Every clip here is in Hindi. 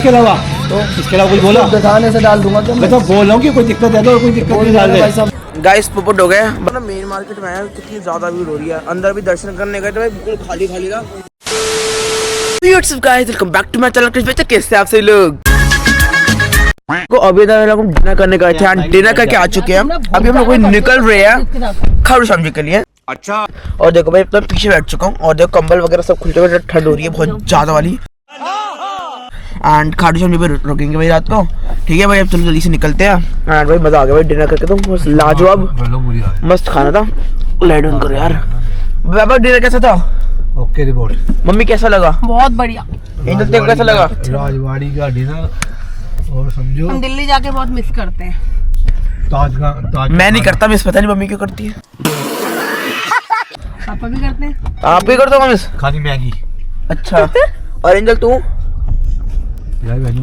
इसके अलावा तो इसके अलावा कुछ बोला दिखाने से डाल दूंगा क्या मैं तो बोल रहा हूँ कि कोई दिक्कत है तो कोई दिक्कत नहीं डाल भाई दे। साहब गाइस पुपट हो गए मेन मार्केट में है, कितनी ज्यादा भीड़ हो रही है। अंदर भी दर्शन करने गए तो भाई बिल्कुल खाली खाली था। What's up guys, welcome back to my channel. कैसे आप सभी लोग को अभी तक हम डिनर करने गए थे एंड डिनर करके आ चुके हैं। अभी हम लोग निकल रहे हैं खाटू श्याम जी के लिए। अच्छा, और देखो भाई मैं पीछे बैठ चुका हूँ और देखो कंबल वगैरह सब खुलते हुए, ठंड हो रही है बहुत ज्यादा वाली। एंड खाटू श्याम जी पे रुकेंगे भाई रात को। ठीक है भाई, अब चलो जल्दी से निकलते हैं। एंड भाई मजा आ गया भाई डिनर करके, तो बस लाजवाब मस्त खाना था। लाइट ऑन करो यार। बाबा डिनर कैसा था? Okay report. मम्मी कैसा लगा? बहुत बढ़िया। एंजल तेरे को कैसा लगा? राजवाड़ी का डिनर और समझो हम दिल्ली जाके बहुत मिस करते हैं। ताज मैं नहीं करता मिस, पता नहीं मम्मी क्यों करती है। पापा भी करते हैं। आप भी करते हो मिस? खानी मैगी। अच्छा, और एंजल तू?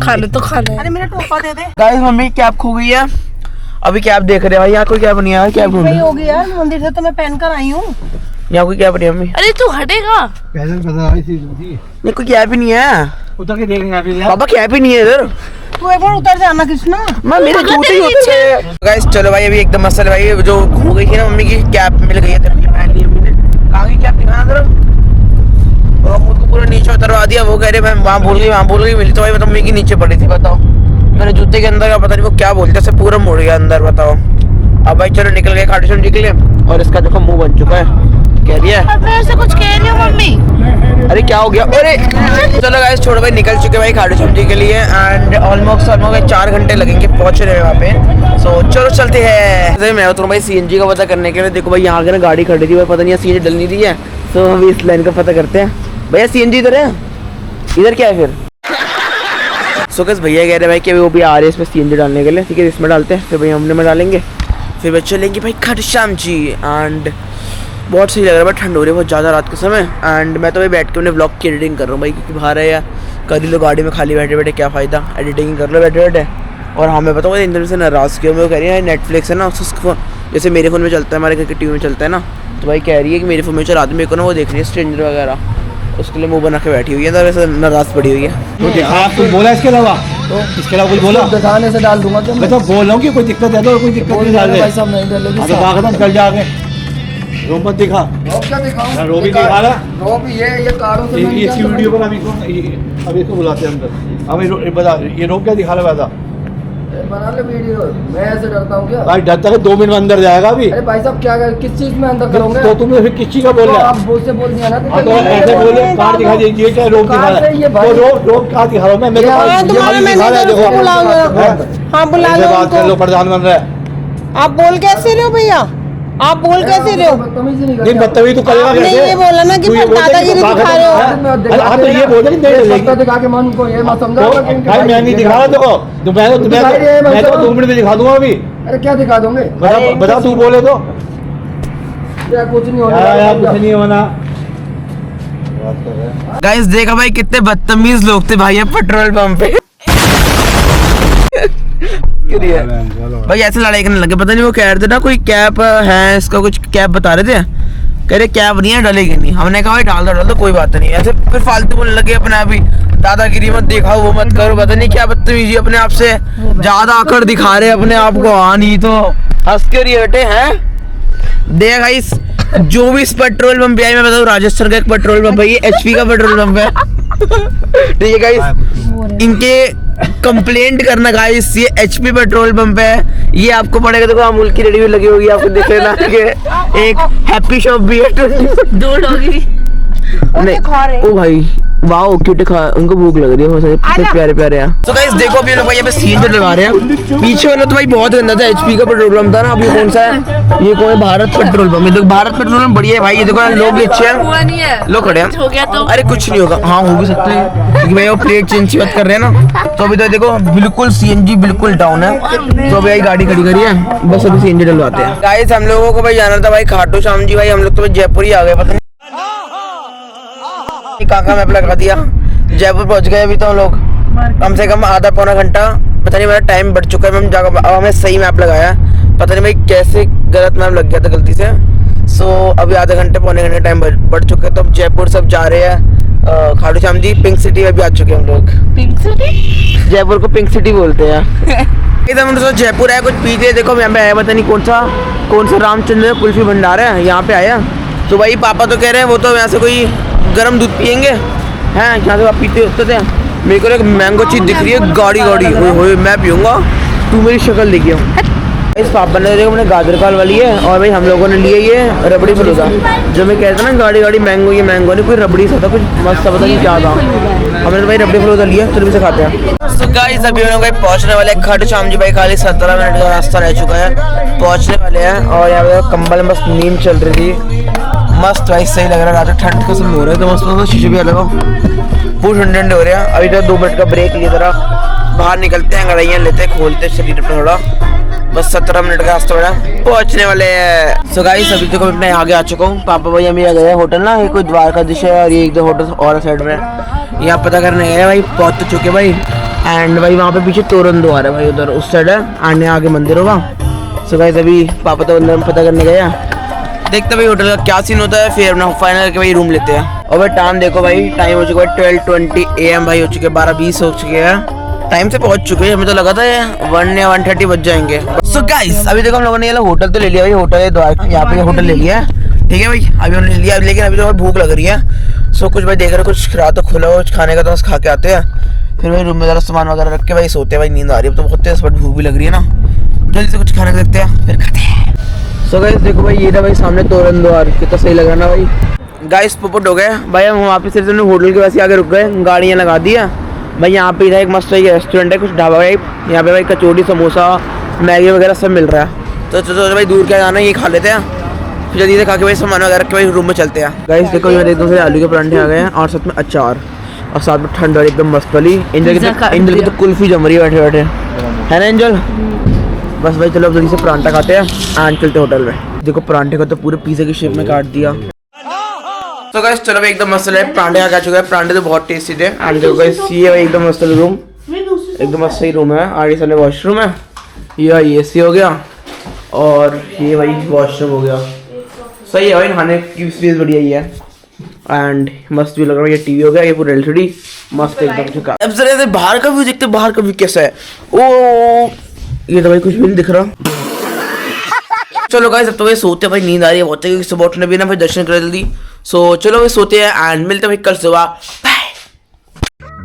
खा ले तो खा ले। अरे मेरा टोपा दे दे। गाइस मम्मी कैप खो गई है। अभी कैप देख रहे हैं भाई, यहाँ कोई कैप नहीं है। कैप सही हो गया, मंदिर से तो मैं पहन कर आई हूँ। यहाँ कोई कैप नहीं है मम्मी। अरे तू हटेगा। कैसे पता आई थी? नहीं कोई कैप ही नहीं है। उतर के देख रहे पापा कैप ही नहीं है इधर। तू एक बार उतर जाना कृष्णा। मैं मेरे जूते ही होते हैं। गाइस चलो भाई, अभी एकदम मसल भाई जो खो गई थी ना मम्मी की कैप मिल गई है। तेरे को पहन ली मम्मी ने। कहाँ की कैप दिखाना जरा। और खुद को पूरा नीचे उतरवा दिया। वो कह रहे मैं वहाँ भूल गई मिली तो भाई मतलब मम्मी की नीचे पड़ी थी। बताओ मेरे जूते के अंदर का पता नहीं वो क्या बोलते से पूरा मुड़ गया अंदर। बताओ अब भाई चलो निकल गए खाटू श्याम जी के लिए। और इसका देखो मुंह बन चुका है। कह रही है मैं ऐसे कुछ कह रही हूँ मम्मी। अरे क्या हो गया? अरे चलो गाइस छोड़ो भाई, निकल चुके भाई खाटू श्याम जी के लिए। एंड ऑलमोस्ट 4 घंटे लगेंगे पहुंच रहे हैं वहाँ पे। सो चलो चलते हैं। मैं उतरूँ भाई सीएनजी का पता करने के लिए। देखो भाई यहाँ के ना गाड़ी खड़ी थी भाई, पता नहीं सीएनजी डल नहीं रही है। सो हम इस लाइन का पता करते हैं। भैया सीएनजी इधर है? इधर क्या है फिर? सो कैसे भैया कह रहे भाई कि वो भी आ रहे हैं इसमें सीएनजी डालने के लिए। ठीक है इसमें डालते हैं, फिर भैया हमने में डालेंगे, फिर बच्चे चलेंगे भाई खाटू श्याम जी। एंड बहुत सही लग रहा है भाई, ठंड हो रही है बहुत ज़्यादा रात के समय। एंड मैं तो भाई बैठ के अपने व्लॉग की एडिटिंग कर रहा हूँ भाई, क्योंकि बाहर है या कर ही लो गाड़ी में खाली बैठे बैठे क्या फ़ायदा, एडिटिंग कर लो बैठे बैठे। और हमें बताओ इंटरनेट से नाराज़ किया। मैं कह रही है नेटफ्लिक्स है ना उसको, जैसे मेरे फ़ोन में चलता है, हमारे घर की टीवी में चलता है ना, तो भाई कह रही है कि मेरे फ़ोन में चला दो, मेरे को ना वो देख रही है स्ट्रेंजर वगैरह, उसके लिए मुँह बना के बैठी हुई है, तो वैसे नाराज़ पड़ी हुई है। आप कुछ बोला इसके अलावा तो इसके अलावा कुछ बोला दिखाने से डाल दूंगा क्या मैं तो बोल रहा हूँ कि कोई दिक्कत है तो कोई दिक्कत नहीं डाल दे। भाई साहब नहीं डालेगी। तो दागदा निकल जाके रोब मत दिखा। रोब क्या दिखाऊं? रोब ही दिखा रहा। रोब ये कारों से ये इसी वीडियो पर अभी इसको बुलाते हैं अंदर। अब बता ये रोब क्या दिखा रहा है? बना ले वीडियो। मैं ऐसे डरता हूँ क्या? भाई डरता है 2 मिनट में अंदर जाएगा अभी। अरे भाई साहब क्या किस चीज में अंदर करोगे? तो तुमने फिर किस चीज का बोल रहा है? आप बोल से बोल दिया ना। तो ऐसे बोले कार दिखा दीजिए क्या रोक दिखा रहा है? तो रोक कार दिखा रहा हूँ मैं। हाँ तुम्हारे मैंने तो बुलाओ। हाँ बुला लो बात कर लो, उनको। प्रधान बन रहा है। आप बोल कैसे रहे हो भैया? आप बोल कैसे रहे हो? नहीं बदतमीजी तो करेगा आपने कैसे? ये बोला ना कि दादागिरी दिखा रहे हो। हाँ तो ये बोले नहीं सस्ता दिखा के मन को ये मत समझा। भाई मैं नहीं दिखा रहा देखो, तो मैं तो 2 मिनट में दिखा दूंगा अभी। अरे क्या दिखा दोगे? बता तू बोले तो यार कुछ नहीं यार कुछ नहीं होना। गाइस देखा भाई कितने बदतमीज लोग थे भाई ये पेट्रोल पंप पे। भाई ऐसे लड़ाई करने लगे, पता नहीं वो कह रहे थे ना कोई कैप है इसका, कुछ कैप बता रहे थे, कह रहे कैप नहीं है डलेगी नहीं। हमने कहा भाई डाल दो कोई बात नहीं। ऐसे फिर फालतू बोलने लगे अपने आप ही, दादागिरी मत दिखाओ वो मत करो, पता नहीं क्या बदतमीजी अपने आप से ज्यादा आकर दिखा रहे अपने आप को। हाँ नहीं तो हंस के रियटे हैं। देख भाई जो भी इस पेट्रोल पंप पे आई, मैं बताऊँ राजस्थान का एक पेट्रोल पंप है, ये एचपी का पेट्रोल पंप है। ठीक है गाइस, इनके कंप्लेंट करना गाइस, ये एचपी पेट्रोल पंप है। ये आपको पड़ेगा, देखो अमूल की रेडी भी लगी होगी, आपको दिख लेना। एक हैप्पी शॉप भी है, 2 डॉगी नहीं ओ भाई वाओ क्यूट खा, उनको भूख लग रही है बहुत सारे प्यारे प्यारे हैं। तो गाइस देखो अभी लोग भाई यहाँ पे सीएनजी डलवा रहे हैं। पीछे वाला तो भाई बहुत गंदा था, एचपी का पेट्रोल पंप था ना। अभी कौन सा है? ये कौन है? Bharat petrol pump. देखो भारत पेट्रोल पंप बढ़िया है भाई। ये देखो लोग भी अच्छे हैं, लोग खड़े हैं। हो गया तो अरे कुछ नहीं होगा, हाँ हो भी सकता है क्योंकि भाई वो प्लेट चेंज की बात कर रहे हैं ना। तो अभी तो देखो बिल्कुल सीएनजी बिल्कुल डाउन है, तो अभी भाई गाड़ी खड़ी करी है, बस अभी सीएनजी डलवाते हैं। गाइस हम लोगों को भाई जाना था भाई खाटू श्याम जी। भाई हम लोग तो भाई जयपुर ही आ गए, पता नहीं कहाँ मैप लगा दिया। जयपुर पहुंच गए अभी तो हम लोग, कम से कम आधा पौना घंटा, पता नहीं मेरा टाइम बढ़ चुका है। अब हमें सही मैप लगाया, पता नहीं भाई कैसे गलत मैप लग गया था गलती से। सो अभी आधे घंटे पौने घंटे टाइम बढ़ चुका है, तो अब जयपुर सब जा रहे हैं। खाटू श्याम जी पिंक सिटी में भी आ चुके हैं हम लोग। Pink city? जयपुर को पिंक सिटी बोलते हैं। इधर हमने सोचा जयपुर है कुछ पीछे देखो यहाँ पे आया पता नहीं कौन सा रामचंद्र कुल्फी भंडार है यहाँ पे आया। तो भाई पापा तो कह रहे हैं वो तो यहाँ से कोई गर्म दूध पियेंगे हैं यहाँ से आप पीते होते थे। मेरे को एक मैंगो चीज दिख रही है गाड़ी ओए मैं पीऊँगा तू मेरी शक्ल देखिए। इस पापा ने देखो मैंने गाजर का हलवा लिया है और भाई हम लोगों ने लिए ये रबड़ी फलूदा जो मैं कहता ना गाड़ी मैंगो ये मैंगो नहीं कोई रबड़ी सा था कुछ मस्त सा पता नहीं क्या था। हमने तो भाई रबड़ी फलूदा लिया चलो भी से खाते हैं। तो गाइस अभी हम लोग भाई पहुंचने वाले हैं खाटू श्याम जी भाई खाली 17 मिनट का रास्ता रह चुका है पहुंचने वाले हैं। और यहाँ पे कंबल में बस नींद चल रही थी मस्त भाई सही लग रहा है रात ठंड का सब हो रहा है तो मस्त शीशे भी लगा पूरे ठंडे हो रहे हैं। अभी तो 2 मिनट का ब्रेक लिए जरा बाहर निकलते हैं गड़ाइयाँ लेते हैं खोलते शरीर पे थोड़ा बस 17 मिनट का रास्ता बड़ा पहुंचने वाले हैं। सो गाइस अभी तक मैं आगे आ चुका हूँ। पापा भाई हम गए होटल ना ये कोई द्वारकाधीश है और ये एक दो होटल और साइड में यहाँ पता करने गए भाई पहुंच तो चुके भाई। एंड भाई वहाँ पे पीछे तोरण द्वार है भाई उधर उस साइड है आने आगे मंदिर होगा। सो गाइस अभी पापा तो अंदर पता करने गए देखते भाई होटल का क्या सीन होता है फिर अपना फाइनल करके भाई रूम लेते हैं। और भाई टाइम देखो भाई टाइम हो चुका है 12:20 AM भाई हो चुके 12:20 हो चुके हैं टाइम से पहुंच चुके हैं। हमें तो लगा था 1 या 1:30 बज जाएंगे। सो गाइस अभी देखो हम लोगों ने ये होटल तो ले लिया भाई होटल है द्वार यहाँ पे होटल ले लिया है ठीक है भाई अभी हमने ले लिया लेकिन अभी तो भूख लग रही है। सो कुछ भाई देख रहे कुछ रात तो खुला हो खाने का तो बस खा के आते हैं फिर भाई रूम में जरा सामान वगैरह रख के भाई सोते हैं भाई नींद आ रही है तो बहुत तेज बट भूख भी लग रही है ना जल्दी से कुछ खाने का देखते हैं फिर खाते हैं। सो गाइस देखो भाई ये था भाई सामने तोरण द्वार कितना सही लग रहा ना भाई। गाइस पुपट हो गए भाई हम वहाँ पे सिर्फ होटल के वैसे आगे रुक गए गाड़ियाँ लगा दी है भाई। यहाँ पे इधर एक मस्त रेस्टोरेंट है कुछ ढाबा टाइप यहाँ पे भाई कचौड़ी समोसा मैगी वगैरह सब मिल रहा है तो भाई दूर क्या जाना है ये खा लेते हैं फिर जल्दी से खा के भाई सामान वगैरह रख के भाई रूम में चलते हैं। गाइस देखो ये एकदम से आलू के परांठे आ गए हैं और साथ में अचार और साथ में ठंड वाली एकदम मस्त वाली एंजल की तो कुल्फी जम रही है बैठे बैठे है ना एंजल। बस भाई चलो जल्दी से परांठा खाते हैं एंड चलते होटल में। देखो परांठे को तो पूरे पिज़्ज़ा की शेप में काट दिया। तो गाइस चलो भाई एकदम मस्त है परांठे आ चुका है परांठे तो बहुत टेस्टी थे एंड देखो गाइस ये भाई एकदम मस्त रूम एकदम मस्त सही रूम है आगे सामने वॉशरूम है ये एसी हो गया और ये भाई वॉशरूम हो गया सही है भाई नहाने की स्पेस बढ़िया ही है एंड मस्त भी लग रहा है। ये टीवी हो गया ये पूरा एलसीडी मस्त एकदम चुका। अब जरा बाहर का व्यू देखते बाहर का व्यू कैसा है ओ ये तो भाई कुछ भी नहीं दिख रहा। चलो गाइस अब तो भाई सोते भाई नींद आ रही है बहुत क्योंकि सुबह उठने भी ना भाई दर्शन कर जल्दी। सो चलो भाई सोते हैं एंड मिलते हैं भाई कल सुबह bye.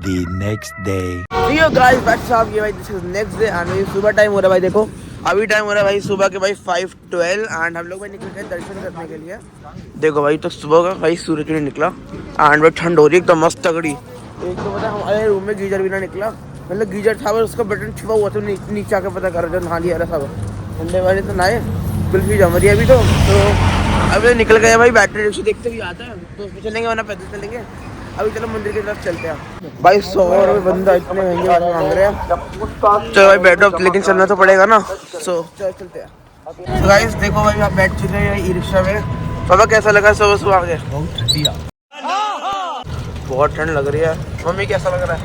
The next day. Yo guys बैट्स साहब ये भाई this is next day and भाई सुबह टाइम हो रहा है भाई देखो अभी टाइम हो रहा है भाई सुबह के भाई 5:12 एंड हम लोग भाई निकल गए दर्शन करने के लिए। देखो भाई तो सुबह का भाई सूरज नहीं निकला एंड भाई ठंड हो रही है एकदम मस्त तगड़ी। एक तो पता हमारे रूम में गीजर भी ना निकला मतलब गीजर था बस उसका बटन छुपा हुआ तो नीचे आके पता कर नहा लिया रहा सब ठंडे वाले तो नहाए कुल्फी जम रही है अभी तो अभी निकल गया भाई बैटरी रिक्शा देखते भी आता है तो उसमें चलेंगे वरना पैदल चलेंगे। अभी चलो मंदिर की तरफ चलते हैं भाई 100 रुपये बंदा इतने महंगे वाले मांग रहे हैं। चलो भाई बैठो लेकिन चलना तो पड़ेगा ना सो चलो चलते हैं। तो गाइस देखो भाई आप बैठ चुके हैं ई रिक्शा में सुबह कैसा लगा सुबह सुबह आगे बहुत ठंड लग रही है। मम्मी कैसा लग रहा है?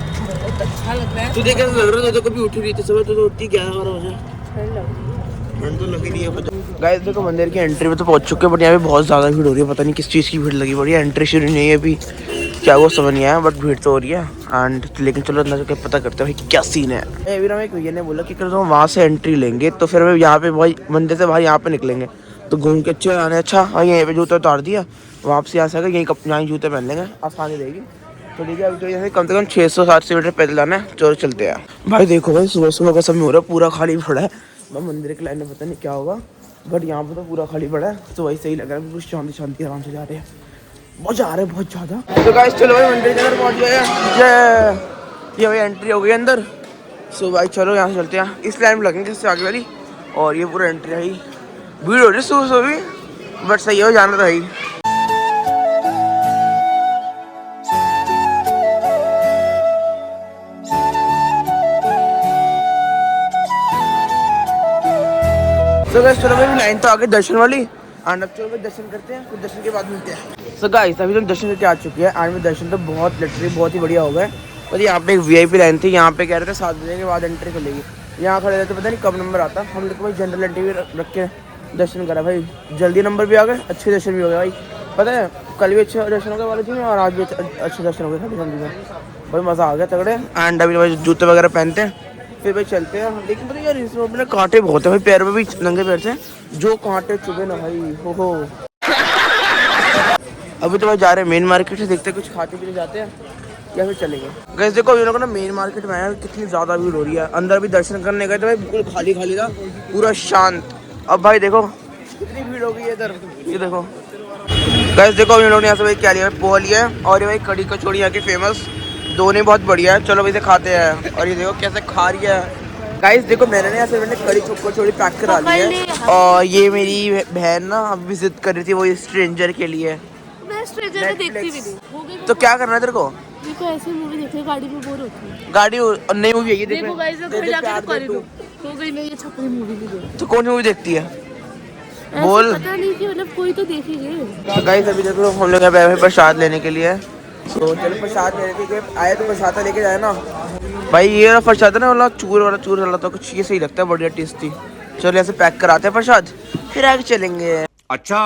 अच्छा लग रहा है। तुझे कैसा लग रहा है? तो कभी उठ रही थी सुबह तो उठती 11-12 बजे ठंड तो लग ही नहीं है। गाइस देखो मंदिर की एंट्री में तो पहुंच चुके हैं बट यहाँ पे बहुत ज़्यादा भीड़ हो रही है पता नहीं किस चीज़ की भीड़ लगी पड़ी है। एंट्री शुरू नहीं है अभी क्या वो समझ नहीं आया बट भीड़ तो हो रही है एंड लेकिन चलो अंदर जाके पता करते हैं भाई क्या सीन है। अभी ना एक भैया ने बोला कि अगर हम वहाँ से एंट्री लेंगे तो फिर यहाँ पे भाई मंदिर से बाहर यहाँ पे निकलेंगे तो घूम के अच्छे आने अच्छा हाँ यहीं पे जूते उतार दिया वापसी यहाँ से आकर यहीं जूते पहन लेंगे आसानी रहेगी। तो ठीक है अभी तो यहाँ कम से कम 600-700 मीटर पैदल आना है। चलो चलते हैं भाई। देखो भाई सुबह सुबह का समय हो रहा है पूरा खाली पड़ा है भाई मंदिर के लाइन में पता नहीं क्या होगा बट यहाँ पर तो पूरा खाली पड़ा है तो वही सही लग रहा है बिल्कुल शांति शांति आराम से जा रहे हैं बहुत जा रहे हैं बहुत ज़्यादा। तो गाइस चलो भाई मंदिर के अंदर पहुँच गए ये भाई एंट्री हो गई अंदर। सो भाई चलो यहाँ से चलते हैं इस लाइन में लगेंगे इससे आगे वाली और ये पूरा एंट्री है भीड़ हो रही है सुबह सुबह भी बट सही हो जाना तो है। तो गाइस चलो भाई लाइन तो आगे दर्शन वाली एंड अब चलो भाई दर्शन करते हैं फिर दर्शन के बाद मिलते हैं। सो गाइस अभी तो दर्शन करके आ चुके हैं एंड में दर्शन तो बहुत लिटरली बहुत ही बढ़िया हो गए। पर यहाँ पे एक वीआईपी लाइन थी यहाँ पे कह रहे थे 7 बजे के बाद एंट्री खुलेगी यहाँ खड़े रहते पता नहीं कब नंबर आता हम लोग भाई जनरल एंट्री रख के दर्शन करा भाई जल्दी नंबर भी आ गए अच्छे दर्शन भी हो गए भाई पता है कल भी अच्छे दर्शन हो गए बालाजी में और आज भी अच्छे दर्शन हो गए खाटू श्याम जी में। भाई मज़ा आ गया तगड़े। एंड अभी भाई जूते वगैरह पहनते हैं फिर भाई चलते हैं। लेकिन पता यार इस रोड में कांटे बहुत है भाई, पैर में भी नंगे पैर से जो कांटे चुभे ना भाई हो। अभी तो भाई जा रहे हैं मेन मार्केट से, देखते हैं कुछ खाते पीते जाते हैं या फिर चलेंगे। गैस देखो अभी लोगों ना मेन मार्केट में आया, कितनी ज़्यादा भीड़ हो रही है। अंदर भी दर्शन करने गए तो भाई बिल्कुल खाली खाली था, पूरा शांत। अब भाई देखो कितनी भीड़ हो गई है इधर, ये देखो। गैस देखो अभी लोगों ने यहाँ से भाई क्या लिया है, पोहा लिया है और ये भाई कड़ी कचौड़ी यहाँ की फेमस, दोनों बहुत बढ़िया है। चलो भाई इसे खाते हैं। और ये देखो कैसे खा रही है। गाइस देखो मैंने यहाँ से कड़ी कचौड़ी पैक करा ली है और ये मेरी बहन ना अभी जिद कर रही थी वो स्ट्रेंजर के लिए। मैं स्ट्रेंजर में देखती भी नहीं। तो क्या करना है तेरे को? देखो ऐसी मूवी देखते गाड़ी में बोर होती है। गाड़ी नई मूवी है ये देखो गाइस घर जाके कर दो। हो गई नहीं ये छपरी मूवी भी देखो। तो कौन सी मूवी देखती है बोल? पता नहीं कि मतलब कोई तो देखेंगे। तो गाइस अभी देखो हम लोग यहाँ पे आए हैं प्रसाद लेने के लिए। तो चलो प्रसाद लेने के लिए आए तो प्रसाद लेके जाए ना भाई। ये वाला प्रसाद है ना वाला चूर वाला तो कुछ ये सही लगता है, बढ़िया टेस्टी। चलो ऐसे पैक कराते हैं प्रसाद फिर आगे चलेंगे। अच्छा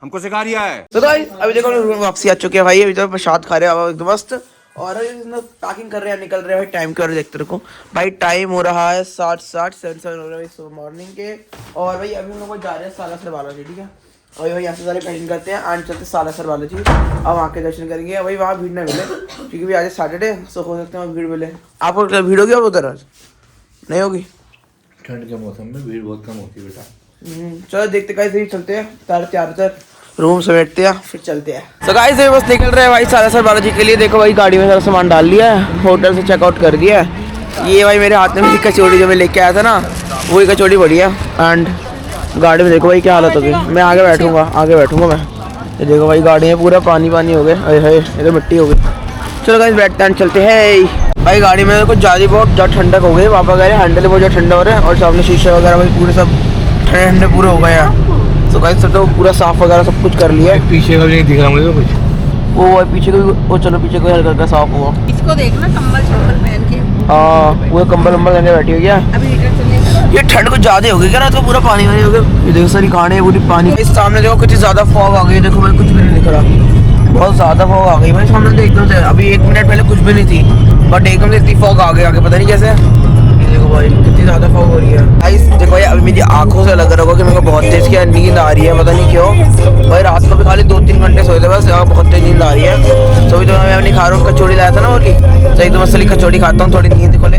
हमको सिखा रिया है। तो गाइस अभी देखो रूम वापसी आ चुके हैं भाई। अभी तो प्रसाद खा रहे हैं एकदम मस्त और पैकिंग कर रहे हैं, निकल रहे हैं। टाइम के बारे में देखते रखो भाई, टाइम हो रहा है 7:07 हो रहा है सुबह मॉर्निंग के। और भाई अभी हम लोग जा रहे हैं सालासर बालाजी, ठीक है। और भाई यहाँ से सारे पैकिंग करते हैं एंड चलते सालासर बालाजी। अब वहाँ के दर्शन करेंगे। भाई वहाँ भीड़ ना मिले क्योंकि भाई आज सैटरडे, सो हो सकते हैं भीड़ मिले। आपको भीड़ होगी अब उधर? आज नहीं होगी, ठंड के मौसम में भीड़ बहुत कम होती है बेटा। चलो देखते कैसे ही चलते हैं। 4:30 रूम समेटते हैं फिर चलते हैं। तो गाइस बस निकल रहे हैं भाई सालासर बालाजी के लिए। देखो भाई गाड़ी में सारा सामान डाल लिया है, होटल से चेकआउट कर दिया है। ये भाई मेरे हाथ में भी कचौड़ी जो मैं लेके आया था ना वही कचौड़ी बढ़िया। एंड गाड़ी में देखो भाई क्या हालत हो गई। मैं आगे बैठूंगा मैं। ये देखो भाई गाड़ी में पूरा पानी हो गया, अरे ये तो मिट्टी हो गई। चलो गाइस बैठते हैं चलते हैं। भाई गाड़ी में कुछ ज़्यादा ठंडक हो गई। पापा कह रहे हैं हैंडल बहुत ज़्यादा ठंडा हो रहा है और सामने शीशे वगैरह भाई पूरे सब ठंडे पूरे हो गए हैं। तो गाइस सब तो पूरा साफ वगैरह सब कुछ कर लिया है। पीछे का भी नहीं दिख रहा मुझे कुछ। वो पीछे को वो चलो पीछे को हल्का हल्का साफ हुआ। इसको देखना कंबल पहन के। हाँ पूरा कंबल लेके बैठी हो गया। अभी हीटर चलने ये ठंड कुछ ज्यादा हो गई क्या? तो पूरा पानी हो गया। ये देखो सारी खाने पूरी पानी। इस सामने देखो कुछ ज्यादा फॉग आ गई। देखो भाई कुछ भी नहीं दिख रहा, बहुत ज्यादा फॉग आ गई भाई सामने। तो एकदम से अभी 1 मिनट पहले कुछ भी नहीं थी बट एकदम से इतनी फॉग आ गई आगे, पता नहीं कैसे। देखो भाई कितनी ज्यादा फॉग हो रही है। गाइस देखो भाई अभी मेरी आंखों से लग रहा होगा कि मेरे को बहुत तेज क्या नींद आ रही है, पता नहीं क्यों। भाई रात को भी खाली 2-3 घंटे सोए थे बस, बहुत तेज नींद आ रही है। तो अभी तो मैं अपनी खा रहा हूँ, कचौड़ी लाया था ना वो तो एकदम असली कचौड़ी खाता हूँ, थोड़ी नींद खोले।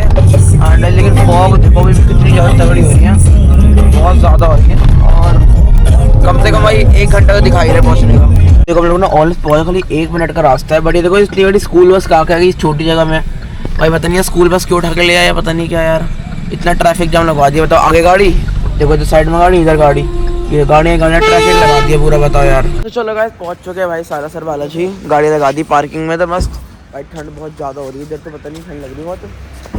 लेकिन फॉग देखो भी कितनी ज़्यादा तगड़ी हो रही है, बहुत ज़्यादा हो रही है। और कम से कम भाई 1 घंटा तो दिखाई रहा है पहुँचने का। देखो हम लोग ना ऑलमोस्ट पहुँचा, खाली 1 मिनट का रास्ता है। बट ये देखो इतनी बड़ी स्कूल बस कहाँ आ गई इस छोटी जगह में। भाई पता नहीं स्कूल बस क्यों उठा के ले आया, पता नहीं क्या यार। इतना ट्रैफिक जाम लगवा दिया, बताओ। आगे गाड़ी देखो, इधर साइड में गाड़ी, इधर गाड़ी, ये गाड़ी ट्रैफिक लगा दिया पूरा, बताओ यार। तो चलो गाइस पहुंच चुके हैं भाई सालासर बालाजी। गाड़ी लगा दी पार्किंग में तो मस्त। भाई ठंड बहुत ज़्यादा हो रही है इधर, तो पता नहीं ठंड लग रही है बहुत।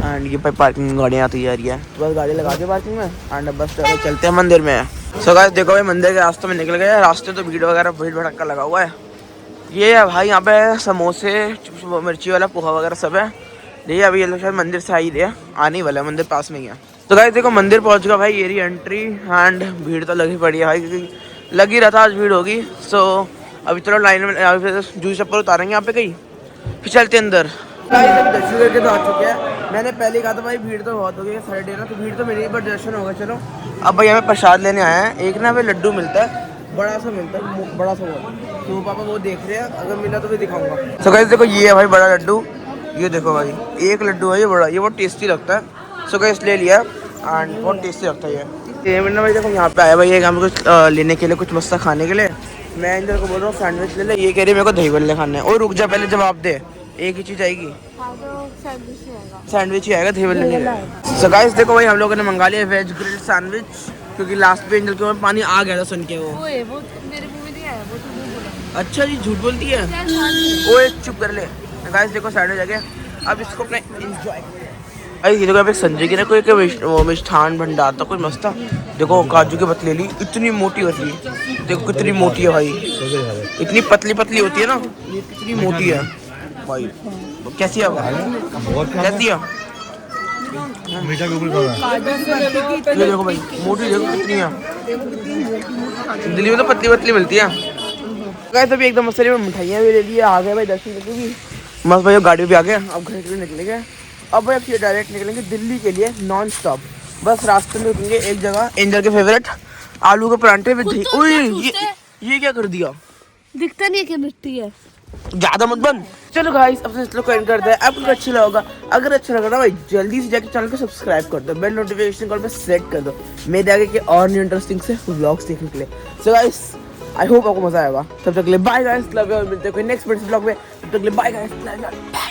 एंड ये भाई पार्किंग में गाड़ियाँ आती जा रही है, तो बस गाड़ी लगा दी पार्किंग में एंड बस चलते हैं मंदिर में। सो गाइस देखो भाई मंदिर के रास्ते में निकल गए। रास्ते तो भीड़ भड़का लगा हुआ है। ये है भाई यहाँ पे समोसे, मिर्ची वाला पोहा वगैरह सब है। ये अभी ये लोग शायद मंदिर से आई है, आने वाला है, मंदिर पास में ही है। तो गाइस देखो मंदिर पहुंच गया भाई, ये रही एंट्री। एंड भीड़ तो लगी पड़ी है भाई, क्योंकि लग ही रहा था आज भीड़ होगी। सो अभी चलो लाइन में जूस चप्पल उतारेंगे यहाँ पे कहीं, फिर चलते अंदर। गाइस अभी दर्शन करके तो आ चुके हैं। मैंने पहले कहा था भाई भीड़ तो बहुत हो गई है, सैटरडे ना, तो भीड़ तो मिली बट दर्शन होगा। चलो अब भाई हमें प्रसाद लेने आए हैं। एक ना भाई लड्डू मिलता है, बड़ा सा मिलता है, बड़ा सा वो। तो पापा वो देख रहे हैं, अगर मिला तो फिर दिखाऊंगा। सो गाइस देखो ये है भाई बड़ा लड्डू, ये देखो भाई 1 लड्डू है ये बड़ा, ये बहुत टेस्टी लगता है। सो गाइस ले लिया एंड बहुत टेस्टी लगता है ये मैंने भाई। देखो यहाँ पे आया भाई हम कुछ लेने के लिए, कुछ मस्त खाने के लिए। मैं इधर को बोल रहा हूँ सैंडविच ले ले, ये कह रही है मेरे को दही बल्ले खाने हैं। और रुक जा पहले जवाब दे, एक ही चीज़ आएगी, सैंडविच ही आएगा, दही बल्ले नहीं आएगा। सो गाइस देखो भाई हम लोगों ने मंगा लिया वेज ग्रिल्ड सैंडविच, क्योंकि लास्ट पे एंजल के में पानी आ गया था सुन के। वो मेरे मुंह में नहीं आया, वो तो नहीं बोला। अच्छा जी झूठ बोलती है, वो एक चुप कर ले। गाइस देखो सैंडविच आ गया, अब इसको अपने एंजॉय। ये देखो यहाँ संजय की ना कोई मिष्ठान भंडार था, कोई मस्त था। देखो काजू की पतली, इतनी मोटी होती है, देखो कितनी मोटी है भाई, इतनी पतली पतली होती है ना, ये कितनी मोटी है भाई। कैसी है कैसी है? मीठा बिल्कुल देखो भाई मोटी, देखो कितनी है। दिल्ली में तो पतली पतली मिलती है। गाइस अभी एकदम मस्त मिठाइयाँ भी ले लिए, आ गए भाई दर्शन करके भी मस्त भाई, गाड़ी भी आ गए, अब घर के लिए निकलेंगे। अब भाई अब डायरेक्ट निकलेंगे दिल्ली के लिए नॉन स्टॉप। बस रास्ते में रुकेंगे एक जगह, एंजल के फेवरेट आलू के परांठे में दही। ओए ये क्या कर दिया, दिखता नहीं है कि मिट्टी है। ज्यादा मत बन। चलो गाइस अब से इस लोग को एंड करते हैं। आपको अच्छा लगा होगा, अगर अच्छा लगा ना भाई जल्दी से जाके चैनल को सब्सक्राइब कर दो, बेल नोटिफिकेशन कॉल पे सेट कर दो मेरे आगे के और न्यू इंटरेस्टिंग से व्लॉग्स देखने के लिए। सो गाइस आई होप आपको मजा आएगा। तब तक के लिए बाय गाइस, लव यू, और मिलते हैं कोई नेक्स्ट ब्लॉग में। तब तक के लिए बाय गाइस, लव यू।